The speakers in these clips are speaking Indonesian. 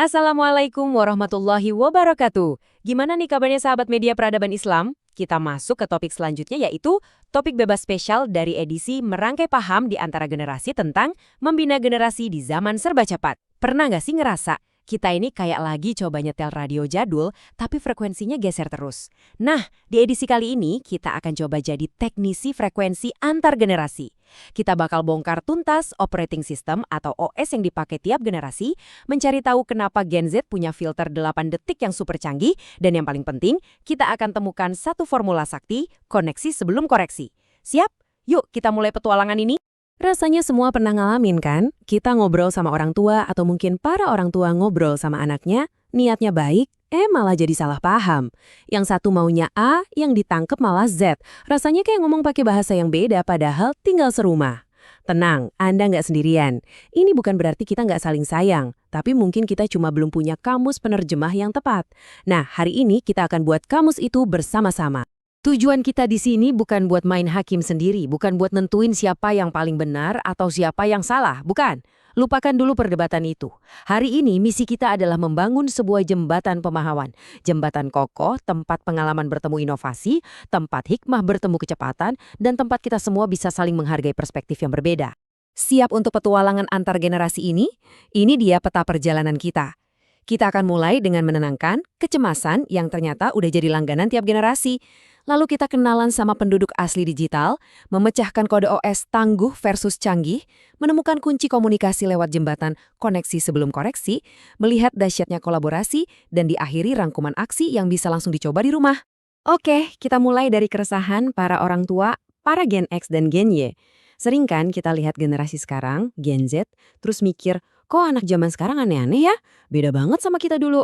Assalamualaikum warahmatullahi wabarakatuh. Gimana nih kabarnya sahabat media peradaban Islam? Kita masuk ke topik selanjutnya yaitu topik bebas spesial dari edisi Merangkai Paham di Antara Generasi tentang membina generasi di zaman serba cepat. Pernah nggak sih ngerasa kita ini kayak lagi coba nyetel radio jadul tapi frekuensinya geser terus? Nah, di edisi kali ini kita akan coba jadi teknisi frekuensi antar generasi. Kita bakal bongkar tuntas operating system atau OS yang dipakai tiap generasi, mencari tahu kenapa Gen Z punya filter 8 detik yang super canggih, dan yang paling penting, kita akan temukan satu formula sakti, koneksi sebelum koreksi. Siap? Yuk kita mulai petualangan ini. Rasanya semua pernah ngalamin kan? Kita ngobrol sama orang tua atau mungkin para orang tua ngobrol sama anaknya, niatnya baik, malah jadi salah paham. Yang satu maunya A, yang ditangkep malah Z. Rasanya kayak ngomong pakai bahasa yang beda padahal tinggal serumah. Tenang, Anda nggak sendirian. Ini bukan berarti kita nggak saling sayang, tapi mungkin kita cuma belum punya kamus penerjemah yang tepat. Nah, hari ini kita akan buat kamus itu bersama-sama. Tujuan kita di sini bukan buat main hakim sendiri, bukan buat nentuin siapa yang paling benar atau siapa yang salah, bukan. Lupakan dulu perdebatan itu. Hari ini misi kita adalah membangun sebuah jembatan pemahaman. Jembatan kokoh, tempat pengalaman bertemu inovasi, tempat hikmah bertemu kecepatan, dan tempat kita semua bisa saling menghargai perspektif yang berbeda. Siap untuk petualangan antar generasi ini? Ini dia peta perjalanan kita. Kita akan mulai dengan menenangkan kecemasan yang ternyata udah jadi langganan tiap generasi. Lalu kita kenalan sama penduduk asli digital, memecahkan kode OS tangguh versus canggih, menemukan kunci komunikasi lewat jembatan koneksi sebelum koreksi, melihat dahsyatnya kolaborasi, dan diakhiri rangkuman aksi yang bisa langsung dicoba di rumah. Oke, kita mulai dari keresahan para orang tua, para Gen X dan Gen Y. Sering kan kita lihat generasi sekarang, Gen Z, terus mikir, kok anak zaman sekarang aneh-aneh ya? Beda banget sama kita dulu.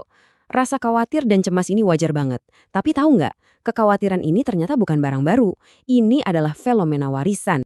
Rasa khawatir dan cemas ini wajar banget. Tapi tahu nggak, kekhawatiran ini ternyata bukan barang baru. Ini adalah fenomena warisan.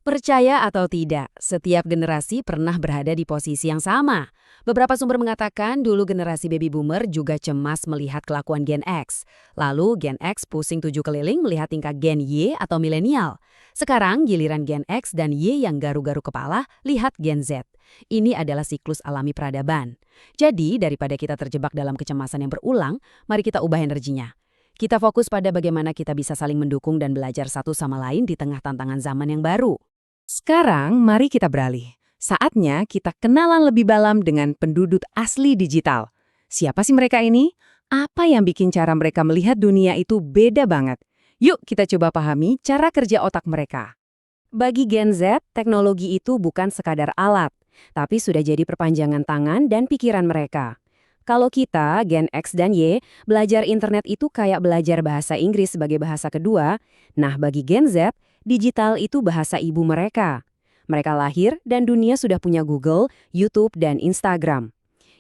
Percaya atau tidak, setiap generasi pernah berada di posisi yang sama. Beberapa sumber mengatakan dulu generasi baby boomer juga cemas melihat kelakuan Gen X. Lalu Gen X pusing 7 keliling melihat tingkah Gen Y atau milenial. Sekarang giliran Gen X dan Y yang garu-garu kepala lihat Gen Z. Ini adalah siklus alami peradaban. Jadi daripada kita terjebak dalam kecemasan yang berulang, mari kita ubah energinya. Kita fokus pada bagaimana kita bisa saling mendukung dan belajar satu sama lain di tengah tantangan zaman yang baru. Sekarang, mari kita beralih. Saatnya kita kenalan lebih dalam dengan penduduk asli digital. Siapa sih mereka ini? Apa yang bikin cara mereka melihat dunia itu beda banget? Yuk kita coba pahami cara kerja otak mereka. Bagi Gen Z, teknologi itu bukan sekadar alat, tapi sudah jadi perpanjangan tangan dan pikiran mereka. Kalau kita, Gen X dan Y, belajar internet itu kayak belajar bahasa Inggris sebagai bahasa kedua, nah bagi Gen Z, digital itu bahasa ibu mereka. Mereka lahir dan dunia sudah punya Google, YouTube, dan Instagram.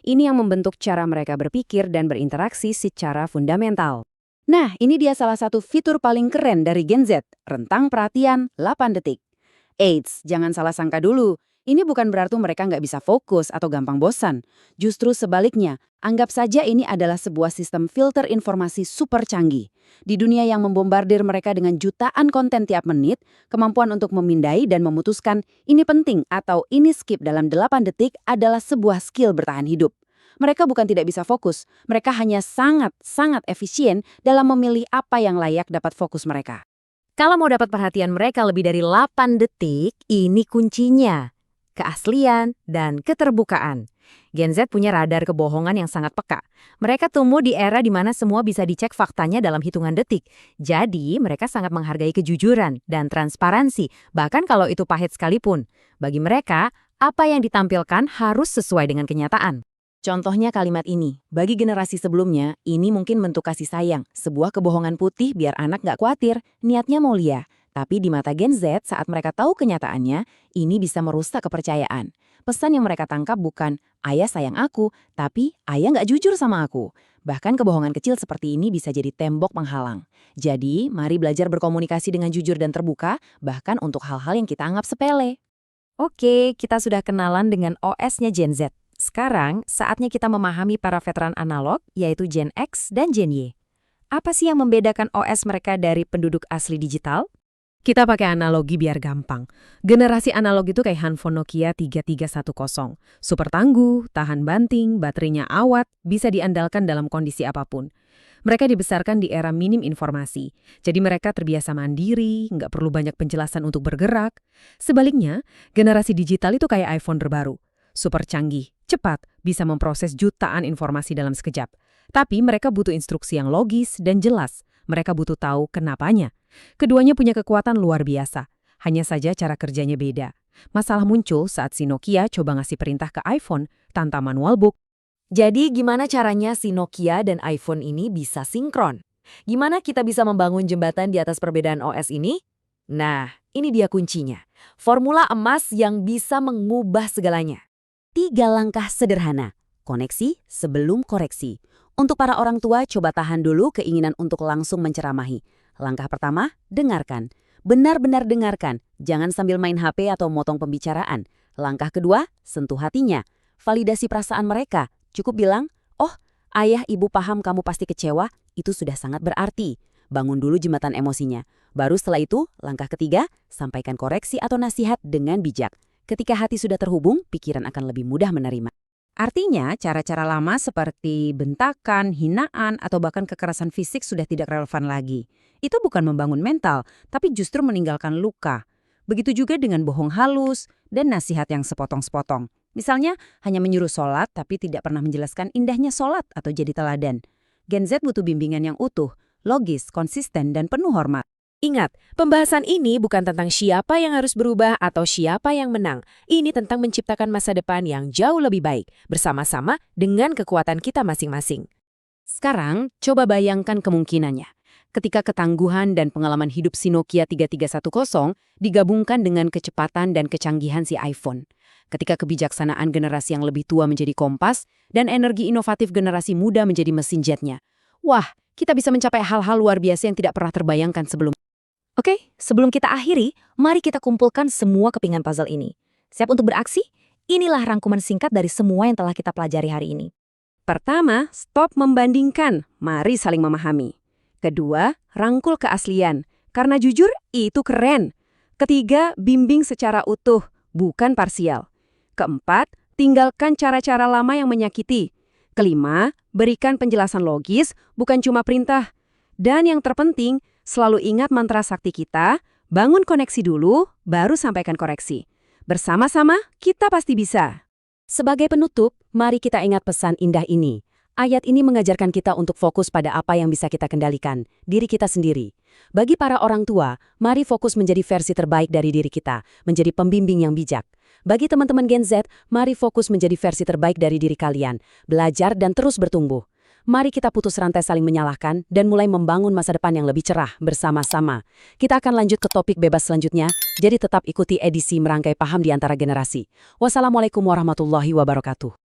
Ini yang membentuk cara mereka berpikir dan berinteraksi secara fundamental. Nah, ini dia salah satu fitur paling keren dari Gen Z, rentang perhatian 8 detik. Eits, jangan salah sangka dulu. Ini bukan berarti mereka nggak bisa fokus atau gampang bosan. Justru sebaliknya, anggap saja ini adalah sebuah sistem filter informasi super canggih. Di dunia yang membombardir mereka dengan jutaan konten tiap menit, kemampuan untuk memindai dan memutuskan ini penting atau ini skip dalam 8 detik adalah sebuah skill bertahan hidup. Mereka bukan tidak bisa fokus, mereka hanya sangat efisien dalam memilih apa yang layak dapat fokus mereka. Kalau mau dapat perhatian mereka lebih dari 8 detik, ini kuncinya. Keaslian, dan keterbukaan. Gen Z punya radar kebohongan yang sangat peka. Mereka tumbuh di era di mana semua bisa dicek faktanya dalam hitungan detik. Jadi, mereka sangat menghargai kejujuran dan transparansi, bahkan kalau itu pahit sekalipun. Bagi mereka, apa yang ditampilkan harus sesuai dengan kenyataan. Contohnya kalimat ini, bagi generasi sebelumnya, ini mungkin bentuk kasih sayang, sebuah kebohongan putih biar anak nggak khawatir, niatnya mulia. Tapi di mata Gen Z, saat mereka tahu kenyataannya, ini bisa merusak kepercayaan. Pesan yang mereka tangkap bukan, ayah sayang aku, tapi ayah nggak jujur sama aku. Bahkan kebohongan kecil seperti ini bisa jadi tembok penghalang. Jadi, mari belajar berkomunikasi dengan jujur dan terbuka, bahkan untuk hal-hal yang kita anggap sepele. Oke, kita sudah kenalan dengan OS-nya Gen Z. Sekarang, saatnya kita memahami para veteran analog, yaitu Gen X dan Gen Y. Apa sih yang membedakan OS mereka dari penduduk asli digital? Kita pakai analogi biar gampang. Generasi analog itu kayak handphone Nokia 3310. Super tangguh, tahan banting, baterainya awet, bisa diandalkan dalam kondisi apapun. Mereka dibesarkan di era minim informasi, jadi mereka terbiasa mandiri, nggak perlu banyak penjelasan untuk bergerak. Sebaliknya, generasi digital itu kayak iPhone terbaru. Super canggih, cepat, bisa memproses jutaan informasi dalam sekejap. Tapi mereka butuh instruksi yang logis dan jelas. Mereka butuh tahu kenapanya. Keduanya punya kekuatan luar biasa. Hanya saja cara kerjanya beda. Masalah muncul saat si Nokia coba ngasih perintah ke iPhone tanpa manual book. Jadi gimana caranya si Nokia dan iPhone ini bisa sinkron? Gimana kita bisa membangun jembatan di atas perbedaan OS ini? Nah, ini dia kuncinya. Formula emas yang bisa mengubah segalanya. 3 langkah sederhana. Koneksi sebelum koreksi. Untuk para orang tua, coba tahan dulu keinginan untuk langsung menceramahi. Langkah pertama, dengarkan. Benar-benar dengarkan. Jangan sambil main HP atau motong pembicaraan. Langkah kedua, sentuh hatinya. Validasi perasaan mereka. Cukup bilang, oh, ayah ibu paham kamu pasti kecewa, itu sudah sangat berarti. Bangun dulu jembatan emosinya. Baru setelah itu, langkah ketiga, sampaikan koreksi atau nasihat dengan bijak. Ketika hati sudah terhubung, pikiran akan lebih mudah menerima. Artinya, cara-cara lama seperti bentakan, hinaan, atau bahkan kekerasan fisik sudah tidak relevan lagi. Itu bukan membangun mental, tapi justru meninggalkan luka. Begitu juga dengan bohong halus dan nasihat yang sepotong-sepotong. Misalnya, hanya menyuruh sholat tapi tidak pernah menjelaskan indahnya sholat atau jadi teladan. Gen Z butuh bimbingan yang utuh, logis, konsisten, dan penuh hormat. Ingat, pembahasan ini bukan tentang siapa yang harus berubah atau siapa yang menang. Ini tentang menciptakan masa depan yang jauh lebih baik, bersama-sama dengan kekuatan kita masing-masing. Sekarang, coba bayangkan kemungkinannya. Ketika ketangguhan dan pengalaman hidup si Nokia 3310 digabungkan dengan kecepatan dan kecanggihan si iPhone. Ketika kebijaksanaan generasi yang lebih tua menjadi kompas dan energi inovatif generasi muda menjadi mesin jetnya. Wah, kita bisa mencapai hal-hal luar biasa yang tidak pernah terbayangkan sebelumnya. Oke, sebelum kita akhiri, mari kita kumpulkan semua kepingan puzzle ini. Siap untuk beraksi? Inilah rangkuman singkat dari semua yang telah kita pelajari hari ini. Pertama, stop membandingkan, mari saling memahami. Kedua, rangkul keaslian, karena jujur itu keren. Ketiga, bimbing secara utuh, bukan parsial. Keempat, tinggalkan cara-cara lama yang menyakiti. Kelima, berikan penjelasan logis, bukan cuma perintah. Dan yang terpenting, selalu ingat mantra sakti kita, bangun koneksi dulu, baru sampaikan koreksi. Bersama-sama, kita pasti bisa. Sebagai penutup, mari kita ingat pesan indah ini. Ayat ini mengajarkan kita untuk fokus pada apa yang bisa kita kendalikan, diri kita sendiri. Bagi para orang tua, mari fokus menjadi versi terbaik dari diri kita, menjadi pembimbing yang bijak. Bagi teman-teman Gen Z, mari fokus menjadi versi terbaik dari diri kalian, belajar dan terus bertumbuh. Mari kita putus rantai saling menyalahkan dan mulai membangun masa depan yang lebih cerah bersama-sama. Kita akan lanjut ke topik bebas selanjutnya, jadi tetap ikuti edisi Merangkai Paham di Antara Generasi. Wassalamualaikum warahmatullahi wabarakatuh.